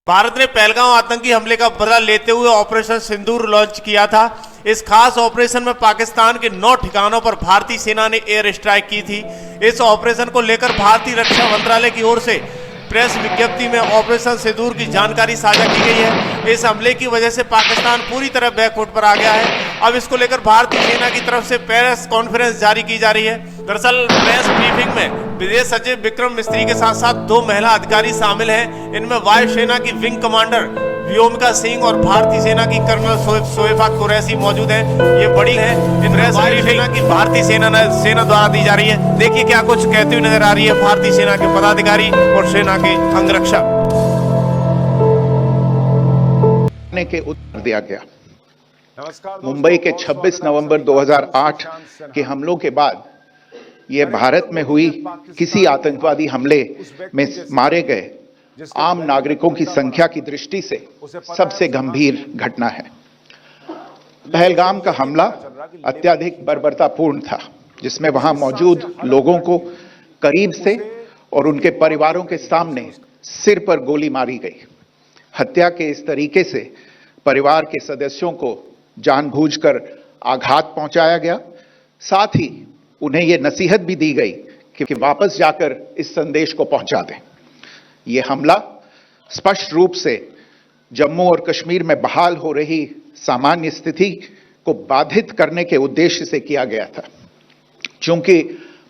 भारत ने पहलगाम आतंकी हमले का बदला लेते हुए ऑपरेशन सिंदूर लॉन्च किया था। इस खास ऑपरेशन में पाकिस्तान के 9 ठिकानों पर भारतीय सेना ने एयर स्ट्राइक की थी। इस ऑपरेशन को लेकर भारतीय रक्षा मंत्रालय की ओर से प्रेस विज्ञप्ति में ऑपरेशन सिंदूर की जानकारी साझा की गई है। इस हमले की वजह से पाकिस्तान पूरी तरह बैकफुट पर आ गया है। अब इसको लेकर भारतीय सेना की तरफ से प्रेस कॉन्फ्रेंस जारी की जा रही है। दरअसल प्रेस ब्रीफिंग में विदेश सचिव विक्रम मिस्त्री के साथ साथ 2 महिला अधिकारी शामिल हैं। इनमें वायुसेना की विंग कमांडर व्योमिका सिंह और भारतीय सेना की कर्नल शोएफा कुरैशी मौजूद है। ये बड़ी है इन वायुसेना की भारतीय सेना द्वारा दी जा रही है। देखिए क्या कुछ कहती हुई नजर आ रही है भारतीय सेना के पदाधिकारी और सेना के अंगरक्षक। के उत्तर दिया गया। मुंबई के 26 नवंबर 2008 के हमलों के बाद यह भारत में हुई किसी आतंकवादी हमले में मारे गए आम नागरिकों की संख्या की दृष्टि से सबसे गंभीर घटना है। पहलगाम का हमला अत्यधिक बर्बरतापूर्ण था, जिसमें वहां मौजूद लोगों को करीब से और उनके परिवारों के सामने सिर पर गोली मारी गई। हत्या के इस तरीके से परिवार के सदस्यों को जानबूझकर आघात पहुंचाया गया। साथ ही उन्हें यह नसीहत भी दी गई कि वापस जाकर इस संदेश को पहुंचा दें। यह हमला स्पष्ट रूप से जम्मू और कश्मीर में बहाल हो रही सामान्य स्थिति को बाधित करने के उद्देश्य से किया गया था। चूंकि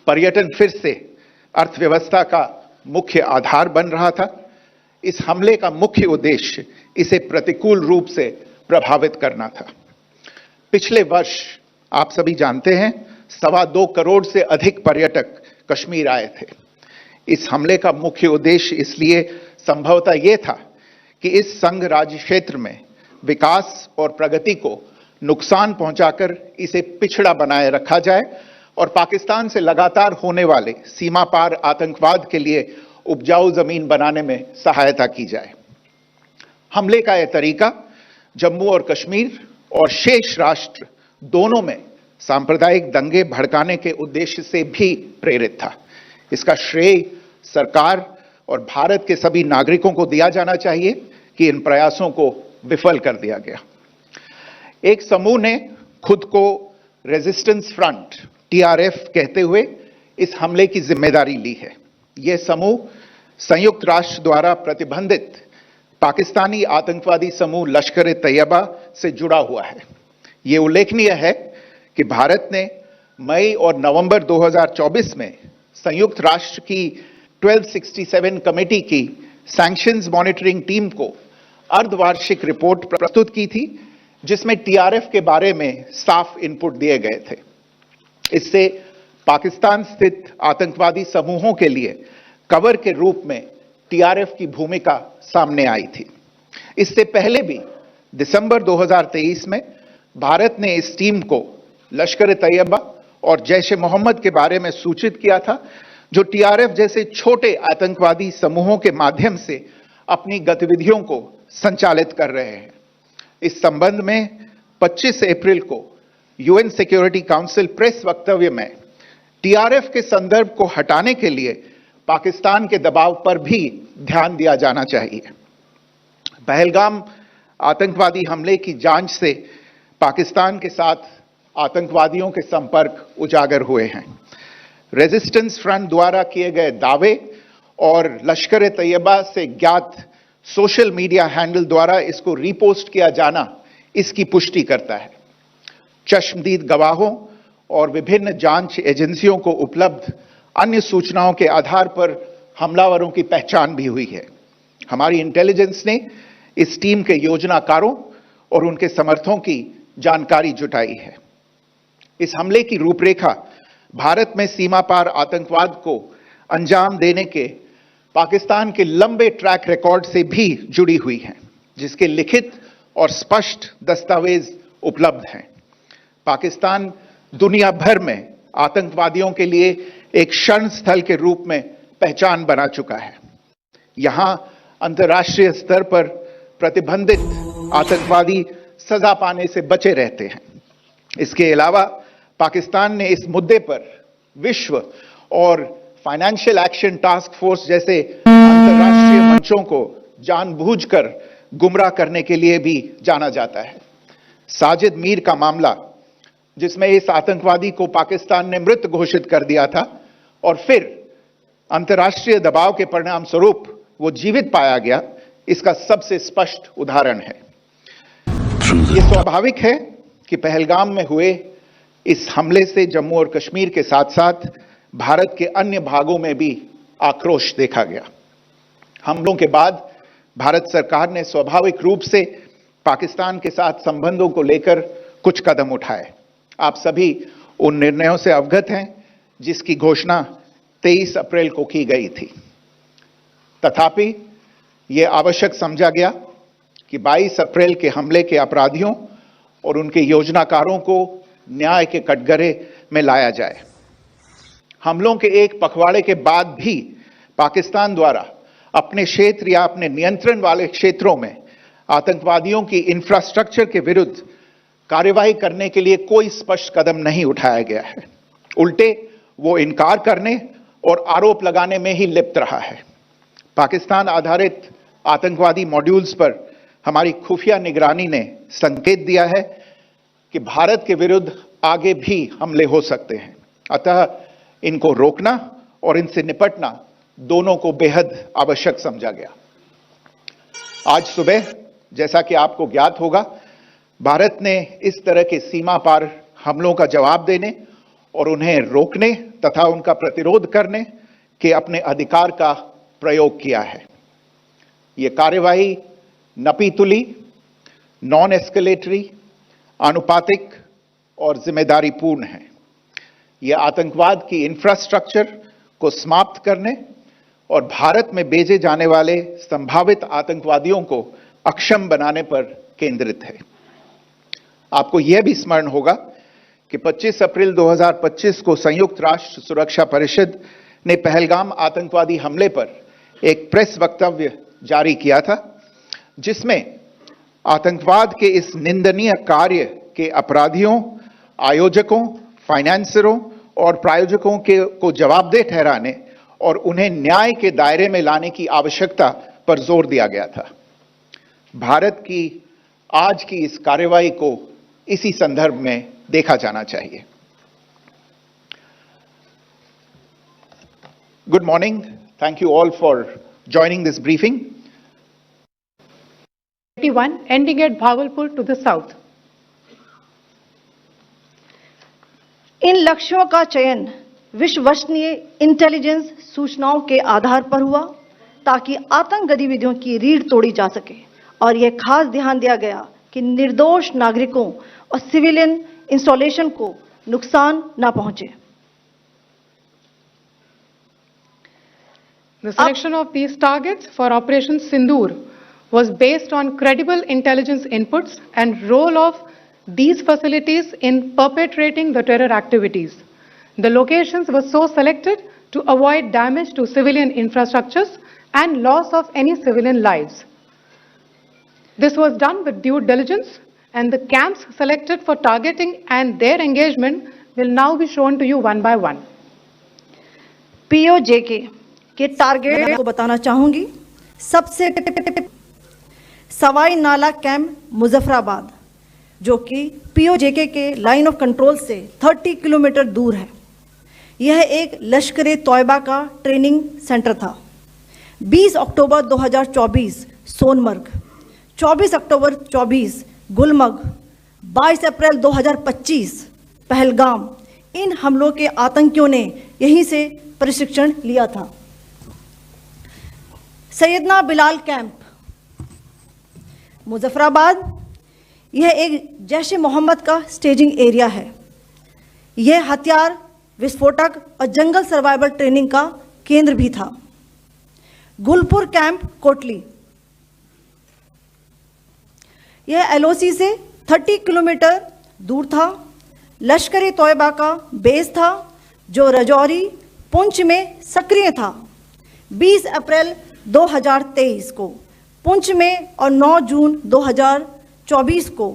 पर्यटन फिर से अर्थव्यवस्था का मुख्य आधार बन रहा था, इस हमले का मुख्य उद्देश्य इसे प्रतिकूल रूप से प्रभावित करना था। पिछले वर्ष आप सभी जानते हैं 2.25 करोड़ से अधिक पर्यटक कश्मीर आए थे। इस हमले का मुख्य उद्देश्य इसलिए संभवतः यह था कि इस संघ राज्य क्षेत्र में विकास और प्रगति को नुकसान पहुंचाकर इसे पिछड़ा बनाए रखा जाए और पाकिस्तान से लगातार होने वाले सीमा पार आतंकवाद के लिए उपजाऊ जमीन बनाने में सहायता की जाए। हमले का यह तरीका जम्मू और कश्मीर और शेष राष्ट्र दोनों में सांप्रदायिक दंगे भड़काने के उद्देश्य से भी प्रेरित था। इसका श्रेय सरकार और भारत के सभी नागरिकों को दिया जाना चाहिए कि इन प्रयासों को विफल कर दिया गया। एक समूह ने खुद को रेजिस्टेंस फ्रंट TRF कहते हुए इस हमले की जिम्मेदारी ली है। यह समूह संयुक्त राष्ट्र द्वारा प्रतिबंधित पाकिस्तानी आतंकवादी समूह लश्कर-ए-तैयबा से जुड़ा हुआ है। यह उल्लेखनीय है कि भारत ने मई और नवंबर 2024 में संयुक्त राष्ट्र की 1267 कमेटी की सैंक्शंस मॉनिटरिंग टीम को अर्धवार्षिक रिपोर्ट प्रस्तुत की थी, जिसमें TRF के बारे में साफ इनपुट दिए गए थे। इससे पाकिस्तान स्थित आतंकवादी समूहों के लिए कवर के रूप में TRF की भूमिका सामने आई थी। इससे पहले भी दिसंबर 2023 में भारत ने इस टीम को लश्कर-ए-तैयबा और जैश-ए-मोहम्मद के बारे में सूचित किया था, जो TRF जैसे छोटे आतंकवादी समूहों के माध्यम से अपनी गतिविधियों को संचालित कर रहे हैं। इस संबंध में 25 अप्रैल को UN सिक्योरिटी काउंसिल प्रेस वक्तव्य में TRF के संदर्भ को हटाने के लिए पाकिस्तान के दबाव पर भी ध्यान दिया जाना चाहिए। पहलगाम आतंकवादी हमले की जांच से पाकिस्तान के साथ आतंकवादियों के संपर्क उजागर हुए हैं। रेजिस्टेंस फ्रंट द्वारा किए गए दावे और लश्कर-ए-तैयबा से ज्ञात सोशल मीडिया हैंडल द्वारा इसको रीपोस्ट किया जाना इसकी पुष्टि करता है। चश्मदीद गवाहों और विभिन्न जांच एजेंसियों को उपलब्ध अन्य सूचनाओं के आधार पर हमलावरों की पहचान भी हुई है। हमारी इंटेलिजेंस ने इस टीम के योजनाकारों और उनके समर्थकों की जानकारी जुटाई है। इस हमले की रूपरेखा भारत में सीमा पार आतंकवाद को अंजाम देने के पाकिस्तान के लंबे ट्रैक रिकॉर्ड से भी जुड़ी हुई है, जिसके लिखित और स्पष्ट दस्तावेज उपलब्ध हैं। पाकिस्तान दुनिया भर में आतंकवादियों के लिए एक शरण स्थल के रूप में पहचान बना चुका है। यहां अंतर्राष्ट्रीय स्तर पर प्रतिबंधित आतंकवादी सजा पाने से बचे रहते हैं। इसके अलावा पाकिस्तान ने इस मुद्दे पर विश्व और फाइनेंशियल एक्शन टास्क फोर्स जैसे अंतर्राष्ट्रीय मंचों को जानबूझकर गुमराह करने के लिए भी जाना जाता है। साजिद मीर का मामला, जिसमें इस आतंकवादी को पाकिस्तान ने मृत घोषित कर दिया था और फिर अंतर्राष्ट्रीय दबाव के परिणाम स्वरूप वो जीवित पाया गया, इसका सबसे स्पष्ट उदाहरण है। ये स्वाभाविक है कि पहलगाम में हुए इस हमले से जम्मू और कश्मीर के साथ साथ भारत के अन्य भागों में भी आक्रोश देखा गया। हमलों के बाद भारत सरकार ने स्वाभाविक रूप से पाकिस्तान के साथ संबंधों को लेकर कुछ कदम उठाए। आप सभी उन निर्णयों से अवगत हैं जिसकी घोषणा 23 अप्रैल को की गई थी। तथापि यह आवश्यक समझा गया कि 22 अप्रैल के हमले के अपराधियों और उनके योजनाकारों को न्याय के कटघरे में लाया जाए। हमलों के एक पखवाड़े के बाद भी पाकिस्तान द्वारा अपने क्षेत्र या अपने नियंत्रण वाले क्षेत्रों में आतंकवादियों की इंफ्रास्ट्रक्चर के विरुद्ध कार्रवाई करने के लिए कोई स्पष्ट कदम नहीं उठाया गया है। उल्टे वो इनकार करने और आरोप लगाने में ही लिप्त रहा है। पाकिस्तान आधारित आतंकवादी मॉड्यूल्स पर हमारी खुफिया निगरानी ने संकेत दिया है कि भारत के विरुद्ध आगे भी हमले हो सकते हैं। अतः इनको रोकना और इनसे निपटना दोनों को बेहद आवश्यक समझा गया। आज सुबह, जैसा कि आपको ज्ञात होगा, भारत ने इस तरह के सीमा पार हमलों का जवाब देने और उन्हें रोकने तथा उनका प्रतिरोध करने के अपने अधिकार का प्रयोग किया है। यह कार्यवाही नपीतुली, नॉन एस्केलेटरी, आनुपातिक और जिम्मेदारीपूर्ण है। यह आतंकवाद की इंफ्रास्ट्रक्चर को समाप्त करने और भारत में भेजे जाने वाले संभावित आतंकवादियों को अक्षम बनाने पर केंद्रित है। आपको यह भी स्मरण होगा कि 25 अप्रैल 2025 को संयुक्त राष्ट्र सुरक्षा परिषद ने पहलगाम आतंकवादी हमले पर एक प्रेस वक्तव्य जारी किया था, जिसमें आतंकवाद के इस निंदनीय कार्य के अपराधियों, आयोजकों, फाइनेंसरों और प्रायोजकों को जवाबदेह ठहराने और उन्हें न्याय के दायरे में लाने की आवश्यकता पर जोर दिया गया था। भारत की आज की इस कार्रवाई को इसी संदर्भ में देखा जाना चाहिए। Good morning. Thank you all for joining this briefing. 81 ending at Bhagalpur to the south. इन लक्ष्यों का चयन विश्वसनीय इंटेलिजेंस सूचनाओं के आधार पर हुआ ताकि आतंक गतिविधियों की रीढ़ तोड़ी जा सके और यह खास ध्यान दिया गया कि निर्दोष नागरिकों और सिविलियन इंस्टॉलेशन को नुकसान न पहुंचे। The selection of these targets for Operation Sindoor was based on credible intelligence inputs and role of these facilities in perpetrating the terror activities. The locations were so selected to avoid damage to civilian infrastructures and loss of any civilian lives. This was done with due diligence, and the camps selected for targeting and their engagement will now be shown to you one by one. POJK के target को बताना चाहूंगी। सबसे सवाई नाला camp Muzaffarabad, जो कि POJK के line of control से 30 किलोमीटर दूर है। यह एक लश्कर तौयबा का ट्रेनिंग सेंटर था। 20 अक्टूबर 2024 सोनमर्ग, 24 अक्टूबर 24 गुलमर्ग, 22 अप्रैल 2025 पहलगाम, इन हमलों के आतंकियों ने यहीं से प्रशिक्षण लिया था। सैयदना बिलाल कैंप मुजफ्फराबाद, यह एक जैश ए मोहम्मद का स्टेजिंग एरिया है। यह हथियार, विस्फोटक और जंगल सर्वाइवल ट्रेनिंग का केंद्र भी था। गुलपुर कैंप कोटली, यह LOC से 30 किलोमीटर दूर था। लश्कर तौयबा का बेस था जो रजौरी, पुंछ में सक्रिय था। 20 अप्रैल 2023 को पुंछ में और 9 जून 2024 को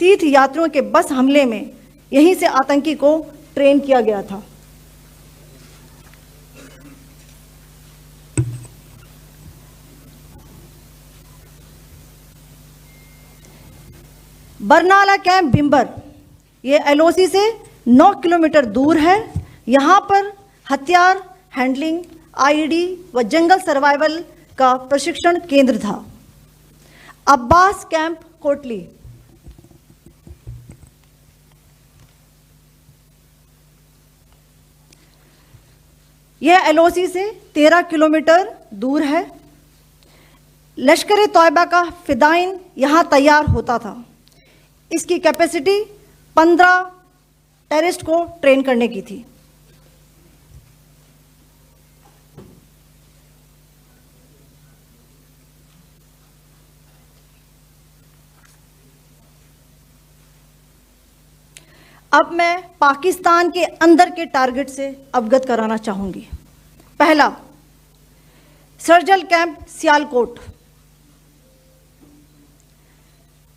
तीर्थ यात्रियों के बस हमले में यहीं से आतंकी को ट्रेन किया गया था। बरनाला कैंप भिंबर, ये एलओसी से 9 किलोमीटर दूर है। यहाँ पर हथियार हैंडलिंग, आईईडी व जंगल सर्वाइवल का प्रशिक्षण केंद्र था। अब्बास कैंप कोटली, यह एलओसी से 13 किलोमीटर दूर है। लश्कर तौयबा का फिदाइन यहाँ तैयार होता था। इसकी कैपेसिटी 15 टेररिस्ट को ट्रेन करने की थी। अब मैं पाकिस्तान के अंदर के टारगेट से अवगत कराना चाहूंगी। पहला, सर्जिकल कैंप सियालकोट।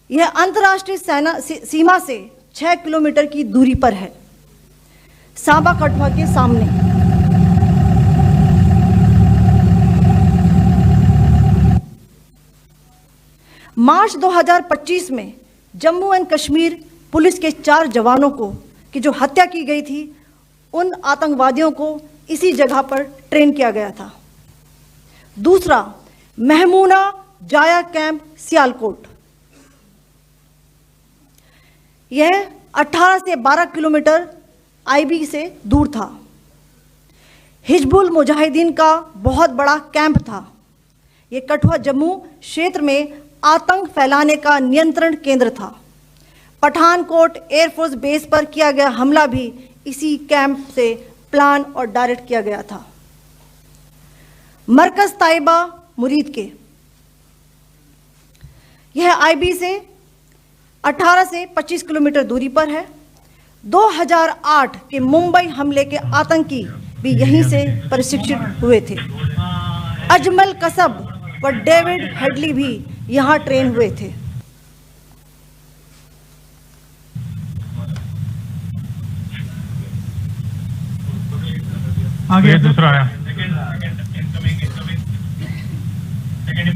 यह अंतर्राष्ट्रीय सीमा से 6 किलोमीटर की दूरी पर है, सांबा कठुआ के सामने। मार्च 2025 में जम्मू एंड कश्मीर पुलिस के 4 जवानों को की जो हत्या की गई थी, उन आतंकवादियों को इसी जगह पर ट्रेन किया गया था। दूसरा, महमूना जाया कैंप सियालकोट। यह 18 से 12 किलोमीटर आईबी से दूर था। हिजबुल मुजाहिदीन का बहुत बड़ा कैंप था। यह कठुआ जम्मू क्षेत्र में आतंक फैलाने का नियंत्रण केंद्र था। पठानकोट एयरफोर्स बेस पर किया गया हमला भी इसी कैंप से प्लान और डायरेक्ट किया गया था। मरकज ताइबा मुरीद के, यह आईबी से 18 से 25 किलोमीटर दूरी पर है। 2008 के मुंबई हमले के आतंकी भी यहीं से प्रशिक्षित हुए थे। अजमल कसब व डेविड हेडली भी यहां ट्रेन हुए थे। आगे दूसरा है। सेकंड